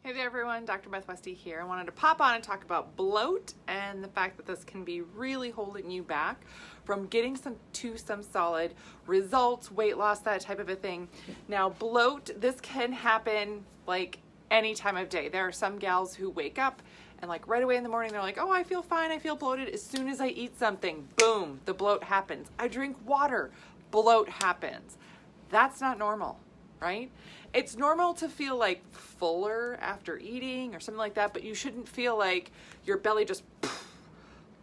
Hey there everyone, Dr. Beth Westy here. I wanted to pop on and talk about bloat and the fact that this can be really holding you back from getting some solid results, weight loss, that type of a thing. Now bloat, this can happen like any time of day. There are some gals who wake up and like right away in the morning they're like, oh, I feel fine, I feel bloated. As soon as I eat something, boom, the bloat happens. I drink water, bloat happens. That's not normal, right? It's normal to feel like fuller after eating or something like that, but you shouldn't feel like your belly just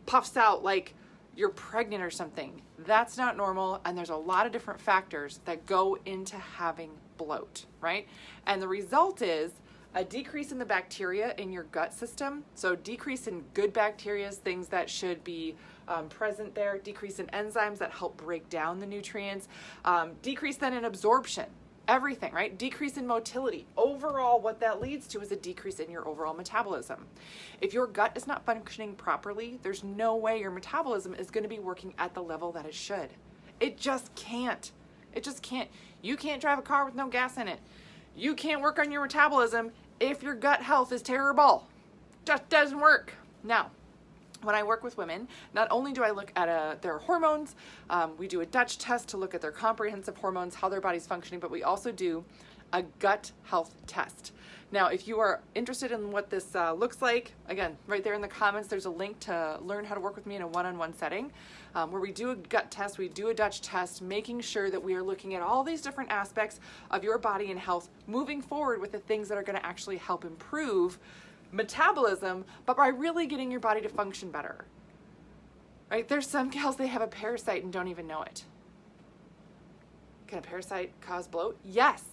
puffs out like you're pregnant or something. That's not normal, and there's a lot of different factors that go into having bloat, right? And the result is a decrease in the bacteria in your gut system. So decrease in good bacteria, things that should be present there, decrease in enzymes that help break down the nutrients, decrease then in absorption. Everything, right? Decrease in motility. Overall, what that leads to is a decrease in your overall metabolism. If your gut is not functioning properly, there's no way your metabolism is going to be working at the level that it should. It just can't. It just can't. You can't drive a car with no gas in it. You can't work on your metabolism if your gut health is terrible. Just doesn't work. Now, when I work with women, not only do I look at their hormones, we do a Dutch test to look at their comprehensive hormones, how their body's functioning, but we also do a gut health test. Now, if you are interested in what this looks like, again, right there in the comments, there's a link to learn how to work with me in a one-on-one setting where we do a gut test, we do a Dutch test, making sure that we are looking at all these different aspects of your body and health, moving forward with the things that are going to actually help improve metabolism, but by really getting your body to function better, right? There's some gals, they have a parasite and don't even know it. Can a parasite cause bloat? Yes.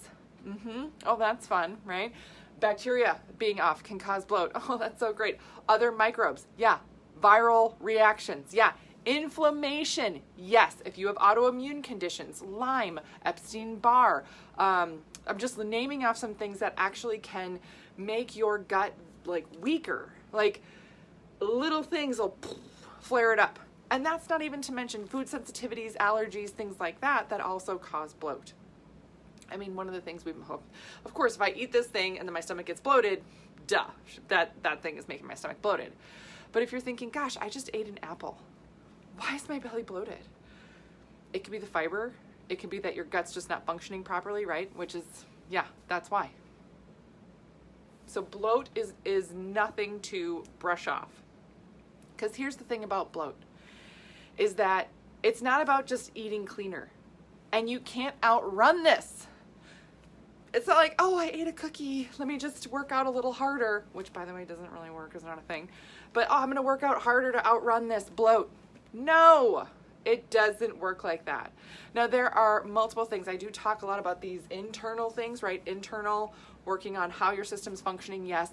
Oh, that's fun, right? Bacteria being off can cause bloat. Oh, that's so great. Other microbes, yeah. Viral reactions, yeah. Inflammation, yes. If you have autoimmune conditions, Lyme, Epstein-Barr, I'm just naming off some things that actually can make your gut like weaker, like little things will flare it up. And that's not even to mention food sensitivities, allergies, things like that, that also cause bloat. I mean, one of the things of course, if I eat this thing and then my stomach gets bloated, duh, that thing is making my stomach bloated. But if you're thinking, gosh, I just ate an apple, why is my belly bloated? It could be the fiber. It could be that your gut's just not functioning properly, right? Which is, yeah, that's why. So bloat is nothing to brush off. Because here's the thing about bloat, is that it's not about just eating cleaner. And you can't outrun this. It's not like, oh, I ate a cookie, let me just work out a little harder, which by the way doesn't really work, is not a thing. But oh, I'm gonna work out harder to outrun this bloat. No, it doesn't work like that. Now there are multiple things. I do talk a lot about these internal things, right? Internal, working on how your system's functioning, yes.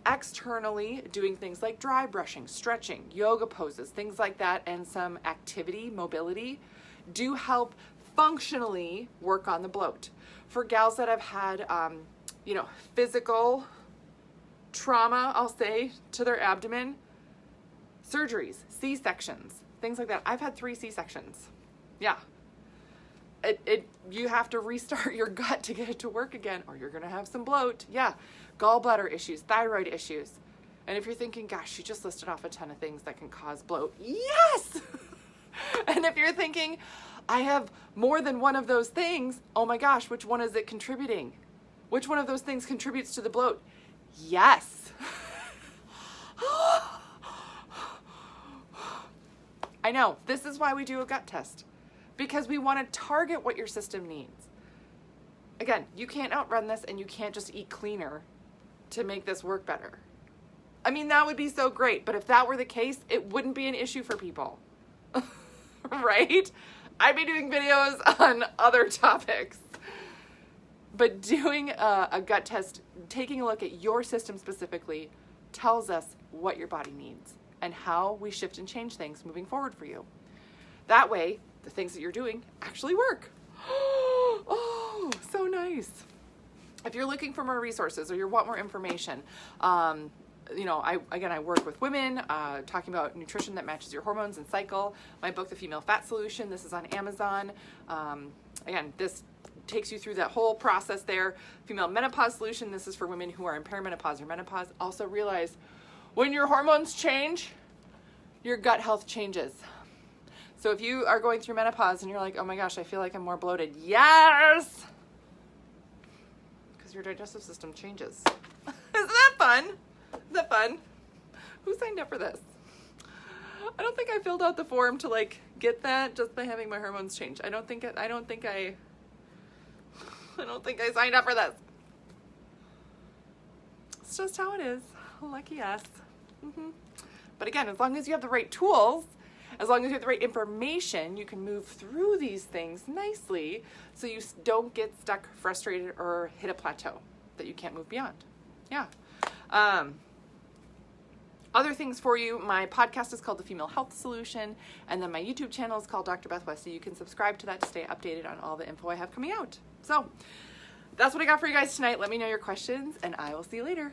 Externally, doing things like dry brushing, stretching, yoga poses, things like that, and some activity, mobility, do help functionally work on the bloat. For gals that have had, physical trauma, I'll say, to their abdomen, surgeries, C-sections, things like that. I've had 3 C-sections. Yeah. You have to restart your gut to get it to work again, or you're going to have some bloat. Yeah. Gallbladder issues, thyroid issues. And if you're thinking, gosh, she just listed off a ton of things that can cause bloat. Yes! And if you're thinking, I have more than one of those things, oh my gosh, which one is it contributing? Which one of those things contributes to the bloat? Yes. I know, this is why we do a gut test, because we want to target what your system needs. Again, you can't outrun this, and you can't just eat cleaner to make this work better. I mean, that would be so great, but if that were the case, it wouldn't be an issue for people, right? I'd be doing videos on other topics. But doing a gut test, taking a look at your system specifically, tells us what your body needs and how we shift and change things moving forward for you. That way, the things that you're doing actually work. Oh, so nice. If you're looking for more resources or you want more information, I work with women, talking about nutrition that matches your hormones and cycle. My book, The Female Fat Solution, this is on Amazon. This takes you through that whole process there. Female menopause solution. This is for women who are in perimenopause or menopause. Also realize when your hormones change, your gut health changes. So if you are going through menopause and you're like, oh my gosh, I feel like I'm more bloated. Yes! Because your digestive system changes. Isn't that fun? Isn't that fun? Who signed up for this? I don't think I filled out the form to like get that just by having my hormones change. I don't think I signed up for this. It's just how it is. Lucky us. But again, as long as you have the right tools, as long as you have the right information, you can move through these things nicely so you don't get stuck, frustrated, or hit a plateau that you can't move beyond. Yeah. Other things for you, my podcast is called The Female Health Solution, and then my YouTube channel is called Dr. Beth West, so you can subscribe to that to stay updated on all the info I have coming out. So that's what I got for you guys tonight. Let me know your questions, and I will see you later.